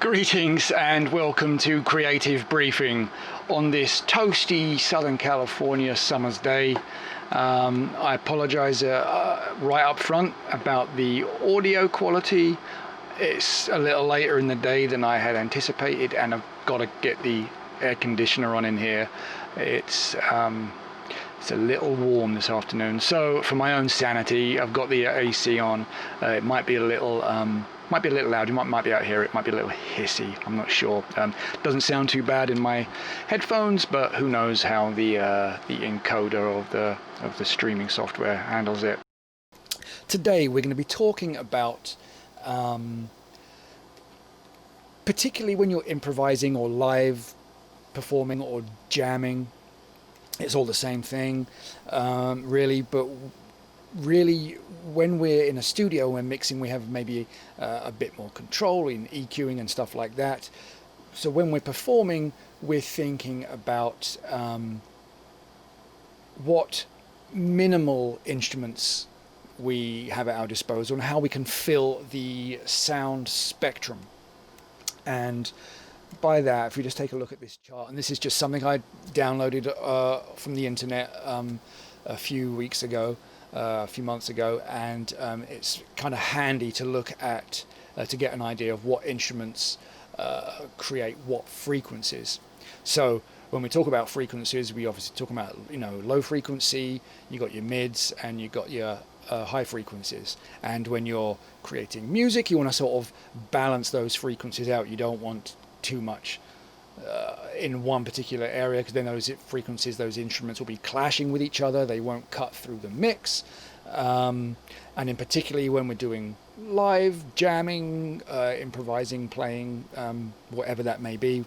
Greetings and welcome to Creative Briefing on this toasty Southern California summer's day. I apologize right up front about the audio quality. It's a little later in the day than I had anticipated, and I've got to get the air conditioner on in here. It's a little warm this afternoon, so for my own sanity, I've got the AC on. It might be a little loud. You might be out here. It might be a little hissy. I'm not sure. Doesn't sound too bad in my headphones, but who knows how the encoder of the streaming software handles it. Today we're going to be talking about particularly when you're improvising or live performing or jamming. It's all the same thing, really, but really when we're in a studio and we're mixing, we have maybe a bit more control in EQing and stuff like that. So when we're performing, we're thinking about what minimal instruments we have at our disposal and how we can fill the sound spectrum. And by that, if we just take a look at this chart, and this is just something I downloaded from the internet a few months ago, and it's kind of handy to look at to get an idea of what instruments create what frequencies. So when we talk about frequencies, we obviously talk about low frequency, you got your mids, and you got your high frequencies. And when you're creating music, you want to sort of balance those frequencies out. You don't want too much in one particular area, because then those frequencies, those instruments will be clashing with each other. They won't cut through the mix. And in particularly when we're doing live jamming, improvising, playing, whatever that may be,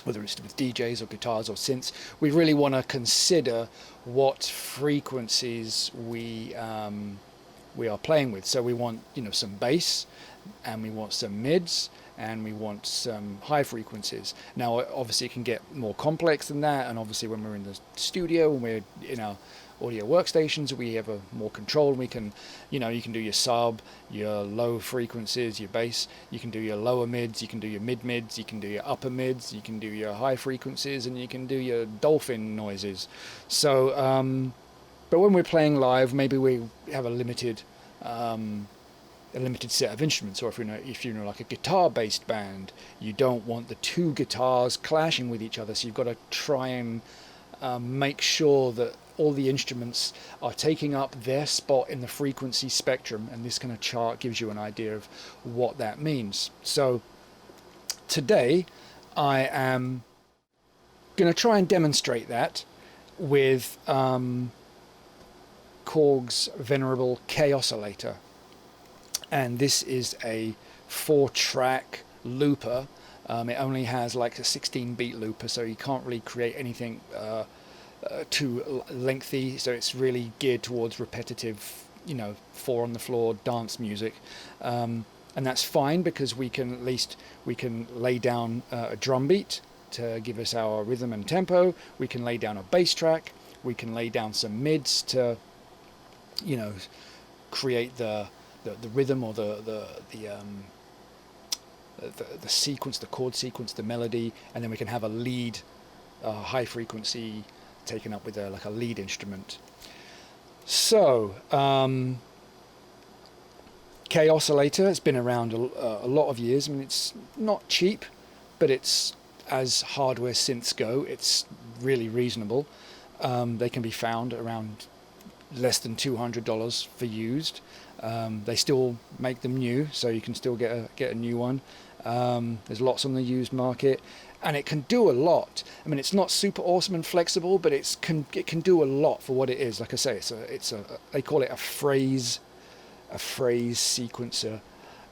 whether it's with DJs or guitars or synths, we really want to consider what frequencies we are playing with. So we want some bass, and we want some mids, and we want some high frequencies. Now obviously it can get more complex than that, and obviously when we're in the studio, when we're in our audio workstations, we have more control. We can you can do your sub, your low frequencies, your bass, you can do your lower mids, you can do your mid mids, you can do your upper mids, you can do your high frequencies, and you can do your dolphin noises. So but when we're playing live, maybe we have a limited set of instruments, or if you're like a guitar-based band, you don't want the two guitars clashing with each other. So you've got to try and make sure that all the instruments are taking up their spot in the frequency spectrum, and this kind of chart gives you an idea of what that means. So today I am going to try and demonstrate that with Korg's venerable Kaossilator. And this is a 4-track looper. It only has like a 16-beat looper, so you can't really create anything too lengthy. So it's really geared towards repetitive, 4-on-the-floor dance music, and that's fine because we can lay down a drum beat to give us our rhythm and tempo. We can lay down a bass track. We can lay down some mids to, create the rhythm or the sequence, the chord sequence, the melody, and then we can have a lead, high frequency taken up with like a lead instrument. So Kaossilator has been around a lot of years. I mean, it's not cheap, but it's, as hardware synths go, it's really reasonable. They can be found around less than $200 for used. They still make them new, so you can still get a new one. There's lots on the used market, and it can do a lot. I mean, it's not super awesome and flexible, but it can do a lot for what it is. Like I say, they call it a phrase sequencer.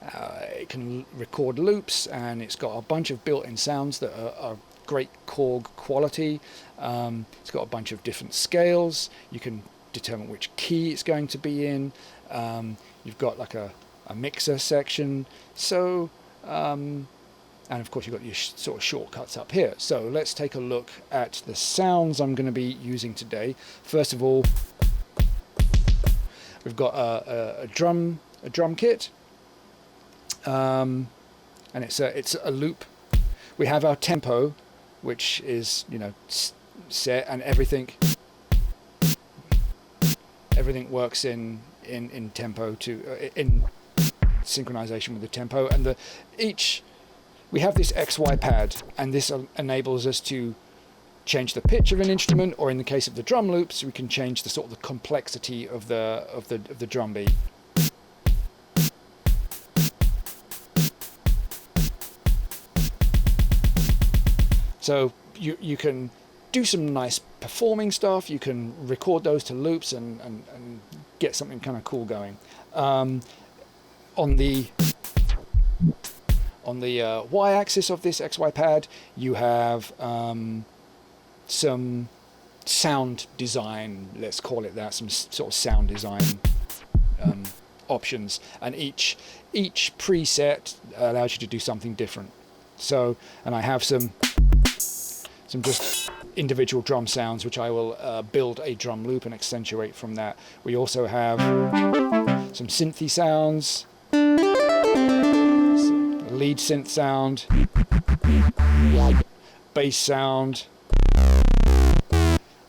It can record loops, and it's got a bunch of built-in sounds that are great Korg quality. It's got a bunch of different scales. You can determine which key it's going to be in. You've got like a mixer section. So and of course you've got your sort of shortcuts up here. So let's take a look at the sounds I'm going to be using today. First of all, we've got a drum kit. and it's a loop. We have our tempo, which is, you know, set, and everything works in tempo to in synchronization with the tempo. And we have this XY pad, and this enables us to change the pitch of an instrument, or in the case of the drum loops, we can change the sort of the complexity of the drum beat. So you can do some nice performing stuff. You can record those to loops and get something kind of cool going. On the y-axis of this XY pad, you have some sound design, let's call it that, some sort of sound design options, and each preset allows you to do something different. So, and I have some just individual drum sounds, which I will build a drum loop and accentuate from that. We also have some synthy sounds, lead synth sound, bass sound,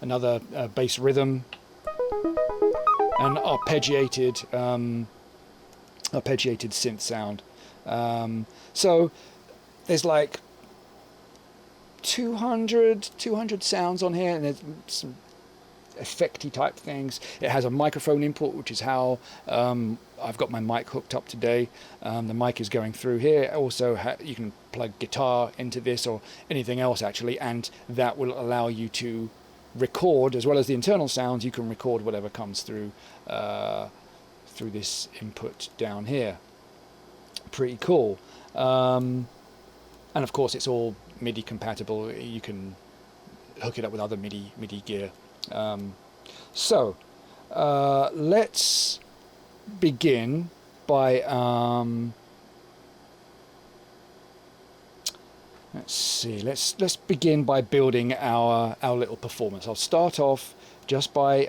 another bass rhythm, and arpeggiated synth sound. So there's like 200 sounds on here, and there's some effecty type things. It has a microphone input, which is how I've got my mic hooked up today. The mic is going through here. Also, you can plug guitar into this or anything else actually, and that will allow you to record, as well as the internal sounds. You can record whatever comes through this input down here. Pretty cool. And of course, it's all MIDI compatible. You can hook it up with other MIDI gear. So let's begin by let's begin by building our little performance. I'll start off just by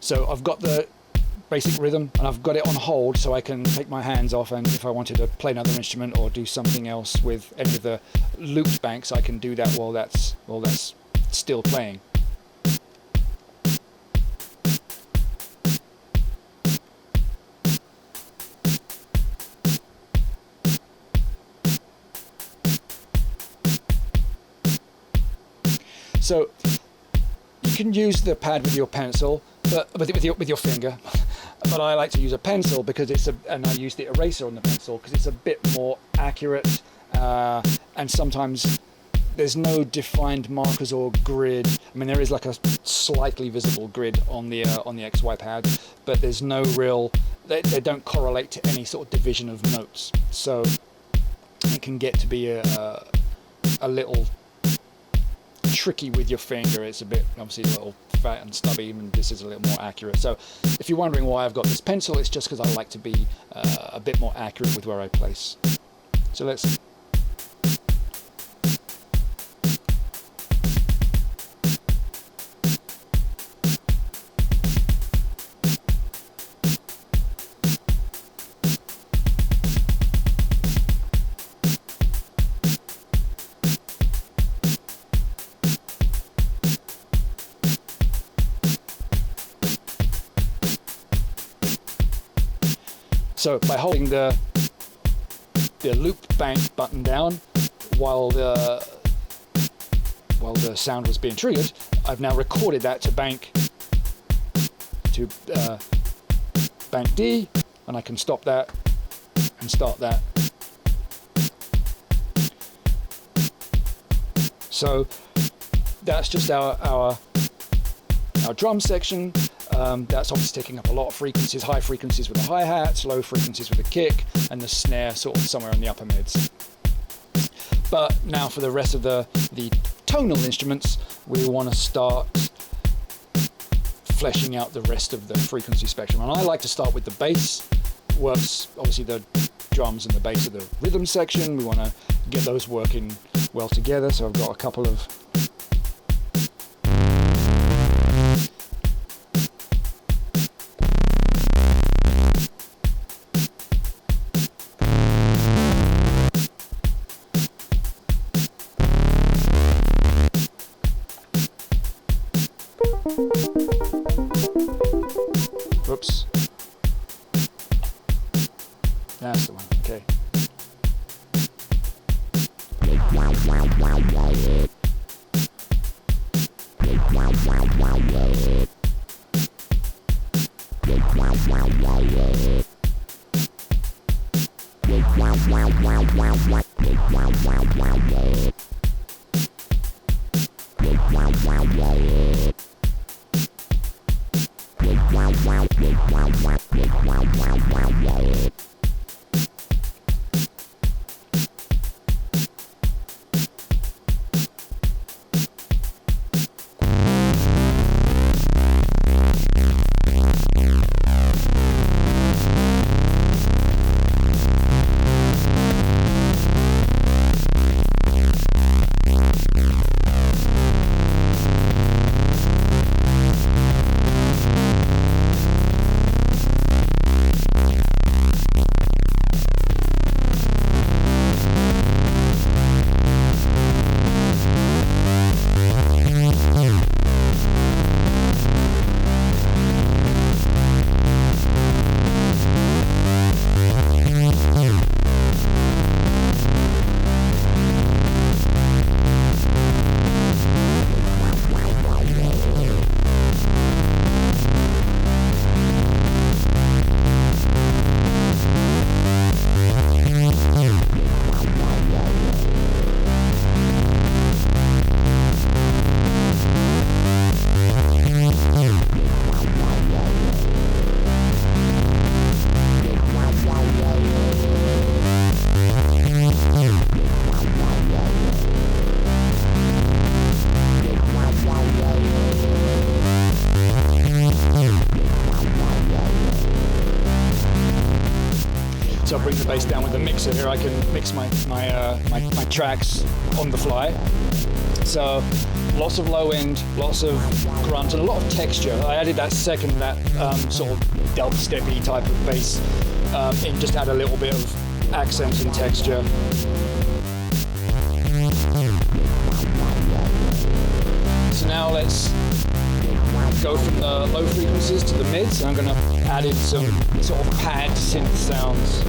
so I've got the basic rhythm, and I've got it on hold, so I can take my hands off, and if I wanted to play another instrument or do something else with any of the looped banks, I can do that while that's still playing. So you can use the pad with your pencil, but with your finger. But I like to use a pencil because and I use the eraser on the pencil because it's a bit more accurate. And sometimes there's no defined markers or grid. I mean, there is like a slightly visible grid on the XY pad, but there's no real. They don't correlate to any sort of division of notes. So it can get to be a little tricky with your finger. It's a bit, obviously, a little fat and stubby, and this is a little more accurate. So if you're wondering why I've got this pencil, it's just because I like to be a bit more accurate with where I place. So let's So by holding the loop bank button down while the sound was being triggered, I've now recorded that to bank D, and I can stop that and start that. So that's just our drum section. That's obviously taking up a lot of frequencies, high frequencies with the hi-hats, low frequencies with the kick, and the snare sort of somewhere in the upper mids. But now for the rest of the tonal instruments, we want to start fleshing out the rest of the frequency spectrum. And I like to start with the bass, works, obviously the drums and the bass of the rhythm section. We want to get those working well together. So I've got a couple of whoops. That's the one, okay. So I'll bring the bass down with the mixer here. I can mix my tracks on the fly. So lots of low end, lots of grunt, and a lot of texture. I added that second, that sort of dubsteppy type of bass in, just add a little bit of accent and texture. So now let's go from the low frequencies to the mids. I'm going to add in some sort of pad synth sounds.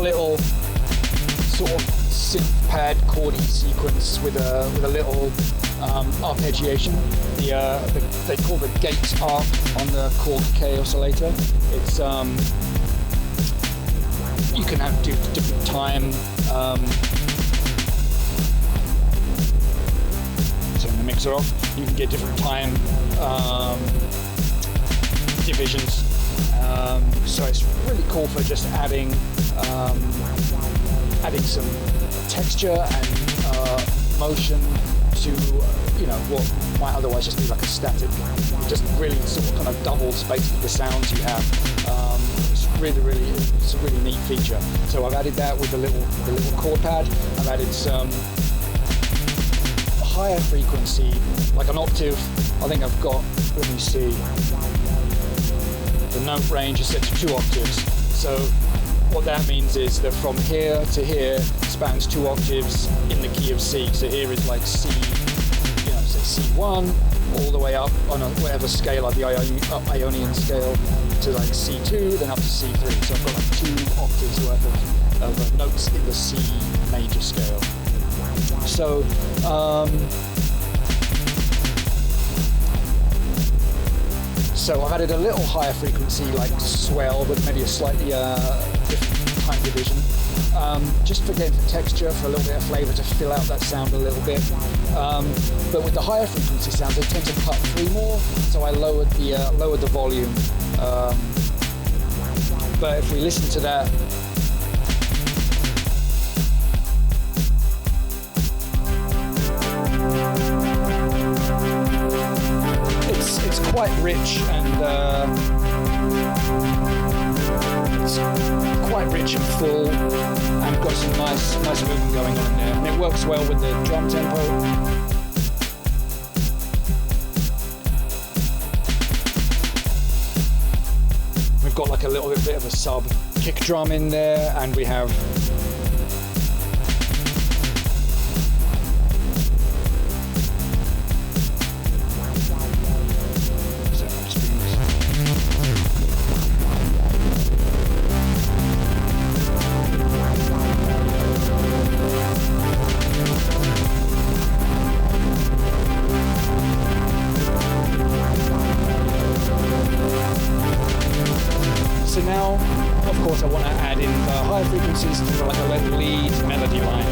little sort of synth pad chordy sequence with a little arpeggiation. They call the gate arp on the Korg Kaossilator. It's you can have different time. Turn the mixer off. You can get different time divisions. So it's really cool for just adding some texture and motion to what might otherwise just be like a static. It just really sort of kind of doubles basically the sounds you have. It's a really neat feature. So I've added that with the little chord pad. I've added some higher frequency, like an octave. I think I've got, let me see, the note range is set to 2 octaves. So what that means is that from here to here spans 2 octaves in the key of C. So here is like C, say C1, all the way up on whatever scale, like the Ionian scale, to like C2, then up to C3. So I've got like 2 octaves worth of notes in the C major scale. So so I've added a little higher frequency, like swell, but maybe a slightly different time division, just for getting the texture, for a little bit of flavour to fill out that sound a little bit. But with the higher frequency sounds, they tend to cut through more, so I lowered the volume. But if we listen to that, it's quite rich and full, and got some nice movement going on there. And it works well with the drum tempo. We've got like a little bit of a sub kick drum in there, and we have So now, of course, I want to add in the higher frequencies to like a lead melody line.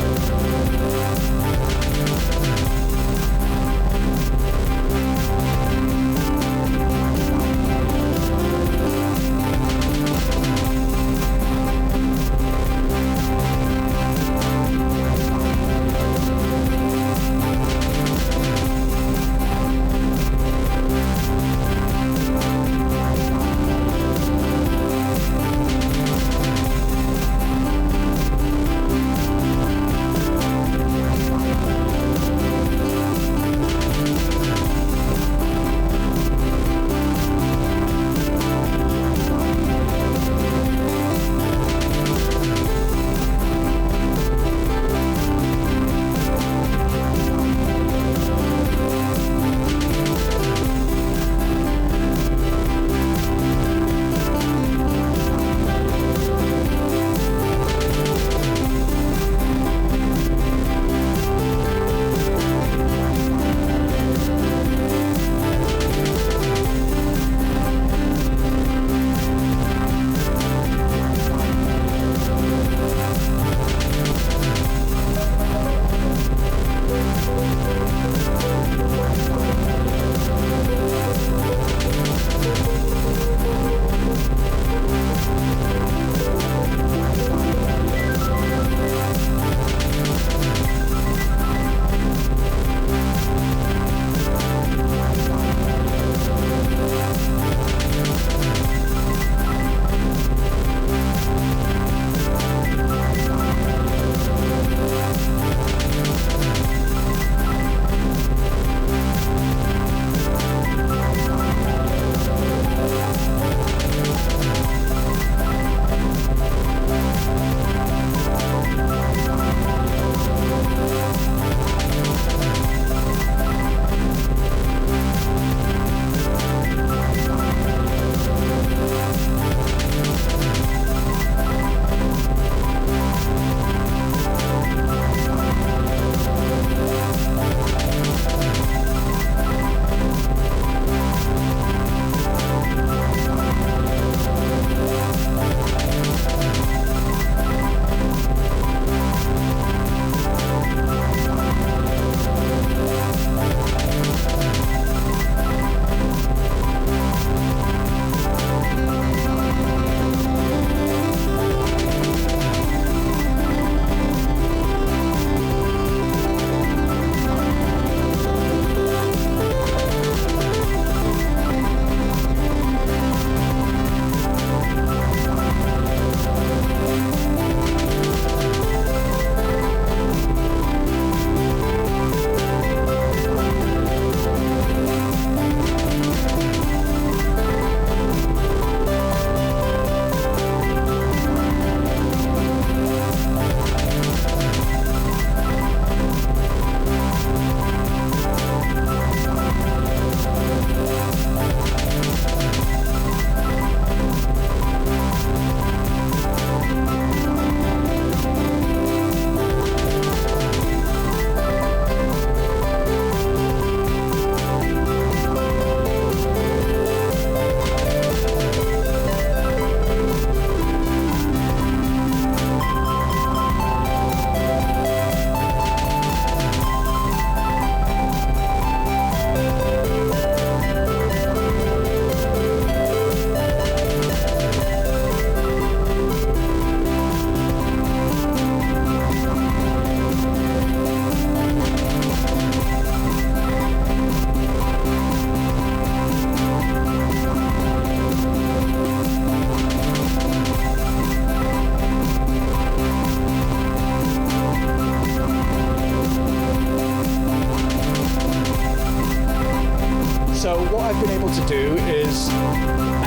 what I've been able to do is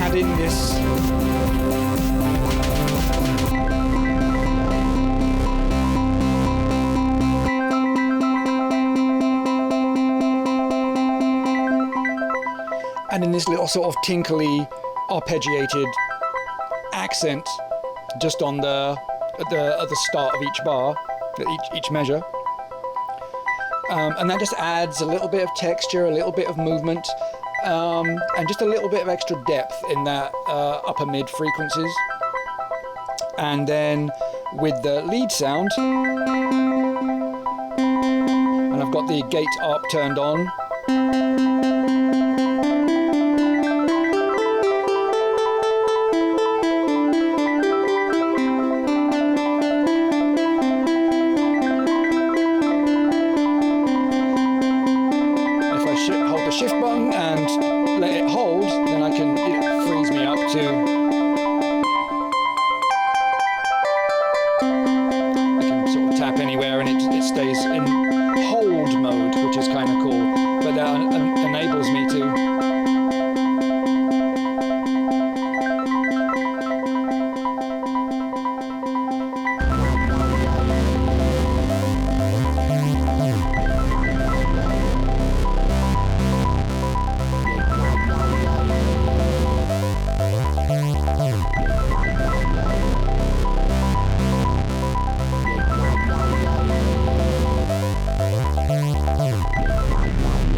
add in this little sort of tinkly, arpeggiated accent just on at the start of each bar, each measure. And that just adds a little bit of texture, a little bit of movement, and just a little bit of extra depth in that upper mid frequencies. And then with the lead sound, and I've got the gate arp turned on,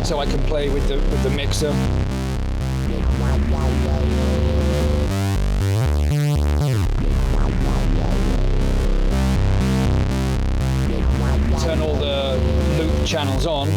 so I can play with the mixer. Turn all the loop channels on.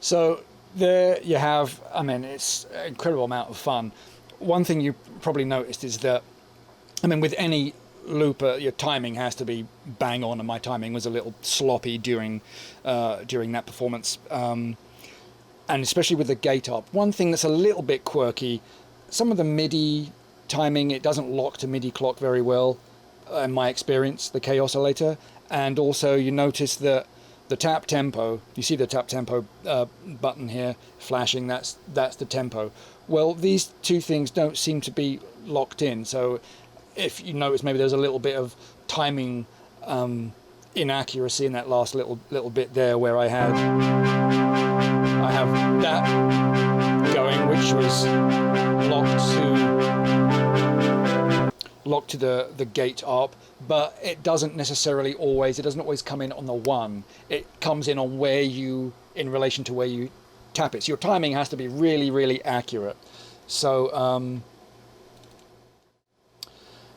So there you have, I mean, it's an incredible amount of fun. One thing you probably noticed is that, I mean, with any looper, your timing has to be bang on, and my timing was a little sloppy during that performance. And especially with the gate up. One thing that's a little bit quirky, some of the MIDI timing, it doesn't lock to MIDI clock very well, in my experience, the Kaossilator. And also you notice that the tap tempo, you see the tap tempo button here flashing, that's the tempo. Well, these two things don't seem to be locked in, so if you notice maybe there's a little bit of timing inaccuracy in that last little bit there where I have that going, which was locked to the gate arp, but it doesn't always come in on the one. It comes in on where you, in relation to where you tap it. So your timing has to be really, really accurate. So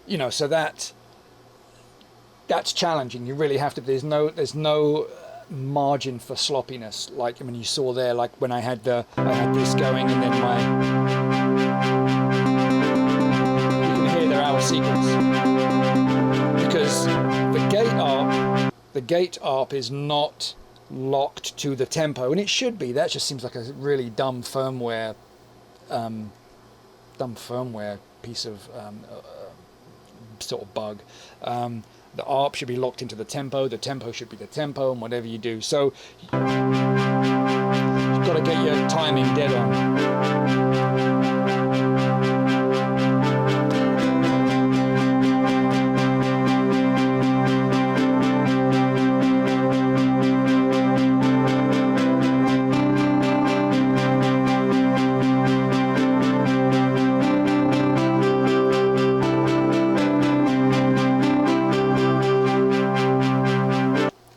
you know, so that's challenging. You really have to. There's no margin for sloppiness. Like, I mean, you saw there, like when I had this going, and then you can hear the hour sequence, because the gate arp is not locked to the tempo, and it should be. That just seems like a really dumb firmware piece of sort of bug. The ARP should be locked into the tempo should be the tempo, and whatever you do. So you've got to get your timing dead on.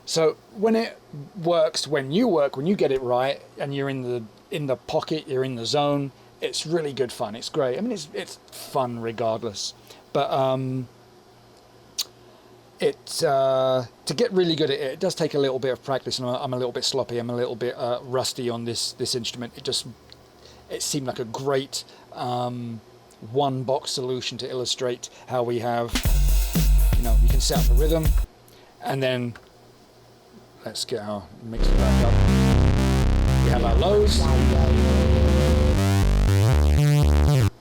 So when it works, when you get it right, and you're in the pocket, you're in the zone, it's really good fun. It's great. I mean, it's fun regardless. But to get really good at it, it does take a little bit of practice, and I'm a little bit sloppy. I'm a little bit rusty on this instrument. It seemed like a great one box solution to illustrate how we have, you can set up the rhythm, and then let's get our mixer back up. We have our lows.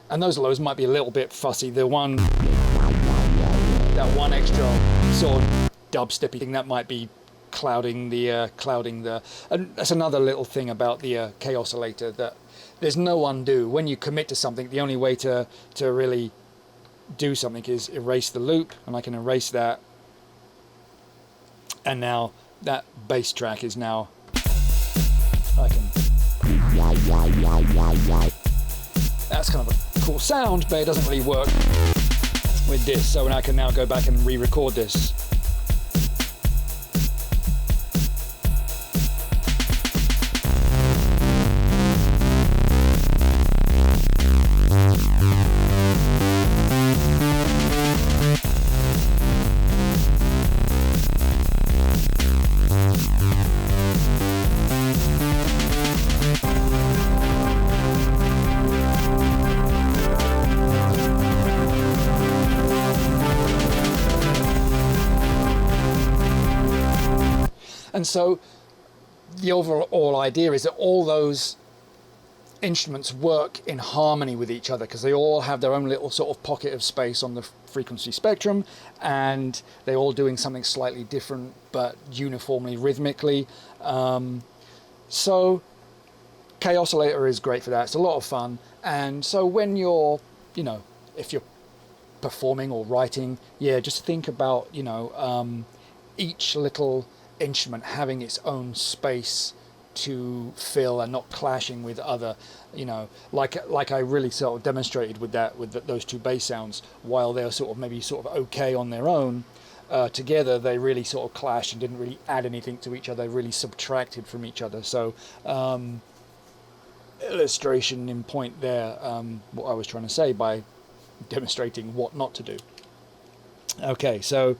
And those lows might be a little bit fussy. That one extra sort of dubsteppy thing, that might be clouding the, and that's another little thing about the Kaossilator, that there's no undo. When you commit to something, the only way to really do something is erase the loop, and I can erase that. And now that bass track is now, that's kind of a cool sound, but it doesn't really work with this. So I can now go back and re-record this. And so the overall idea is that all those instruments work in harmony with each other, because they all have their own little sort of pocket of space on the frequency spectrum, and they're all doing something slightly different but uniformly rhythmically. So Kaossilator is great for that. It's a lot of fun. And so when you're, if you're performing or writing, just think about, each little instrument having its own space to fill and not clashing with other, like I really sort of demonstrated with those two bass sounds. While they're maybe okay on their own, together they really sort of clashed and didn't really add anything to each other. They really subtracted from each other. So illustration in point there, what I was trying to say by demonstrating what not to do. Okay, so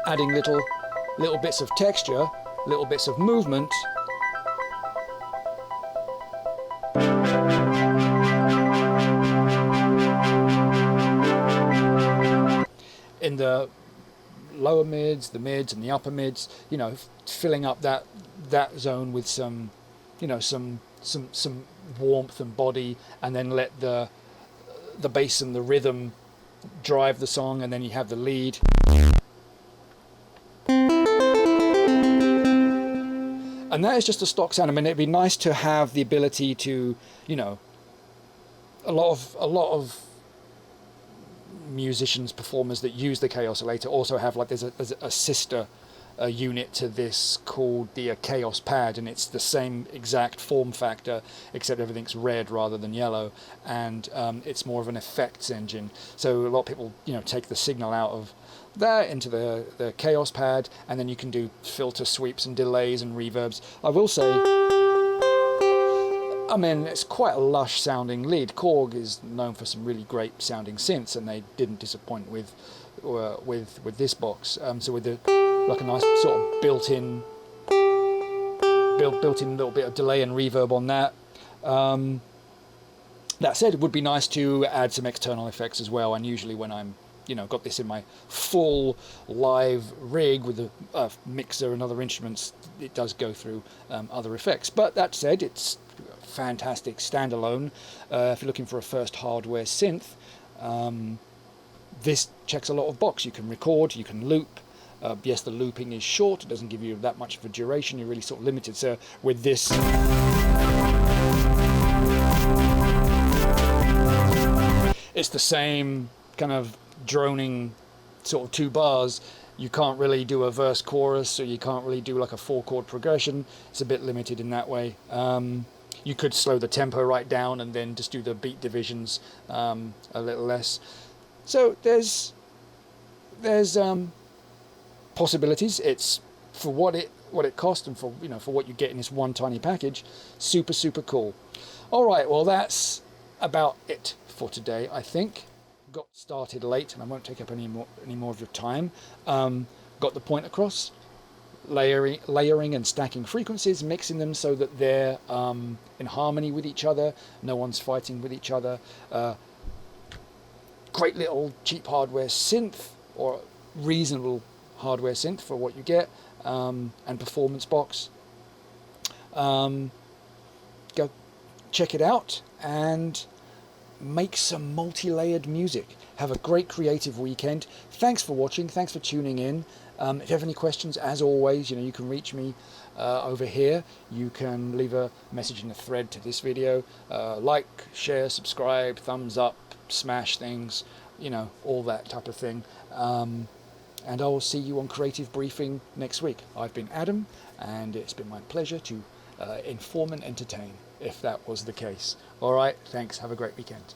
adding little bits of texture, little bits of movement, in the lower mids, the mids, and the upper mids. You know, filling up that zone with some, you know, some warmth and body, and then let the bass and the rhythm drive the song, and then you have the lead. And that is just a stock sound. I mean, it'd be nice to have the ability to, you know, a lot of musicians, performers that use the Kaossilator also have, like, there's a sister unit to this called the Chaos Pad, and it's the same exact form factor, except everything's red rather than yellow, and it's more of an effects engine. So a lot of people, you know, take the signal out of that into the Chaos Pad, and then you can do filter sweeps and delays and reverbs. I will say, I mean, it's quite a lush sounding lead. Korg is known for some really great sounding synths, and they didn't disappoint with this box. So with like a nice sort of built-in little bit of delay and reverb on that. That said, it would be nice to add some external effects as well. And usually when I'm, you know, got this in my full live rig with a mixer and other instruments, it does go through other effects. But that said, it's fantastic standalone. If you're looking for a first hardware synth, this checks a lot of box. You can record, you can loop. Yes, the looping is short, it doesn't give you that much of a duration, you're really sort of limited. So with this, it's the same kind of droning sort of 2 bars. You can't really do a verse chorus, or you can't really do like a 4-chord progression. It's a bit limited in that way. You could slow the tempo right down and then just do the beat divisions a little less. So there's possibilities. It's for what it cost, and for, you know, for what you get in this one tiny package. Super cool. All right, well, that's about it for today, I think. Got started late, and I won't take up any more of your time. Got the point across. Layering and stacking frequencies, mixing them so that they're in harmony with each other. No one's fighting with each other. Great little cheap hardware synth, or reasonable hardware synth for what you get, and performance box. Go check it out and make some multi-layered music. Have a great creative weekend. Thanks for watching. Thanks for tuning in. If you have any questions, as always, you know, you can reach me over here. You can leave a message in the thread to this video. Like, share, subscribe, thumbs up, smash things, you know, all that type of thing. And I will see you on Creative Briefing next week. I've been Adam, and it's been my pleasure to inform and entertain, if that was the case. All right, thanks. Have a great weekend.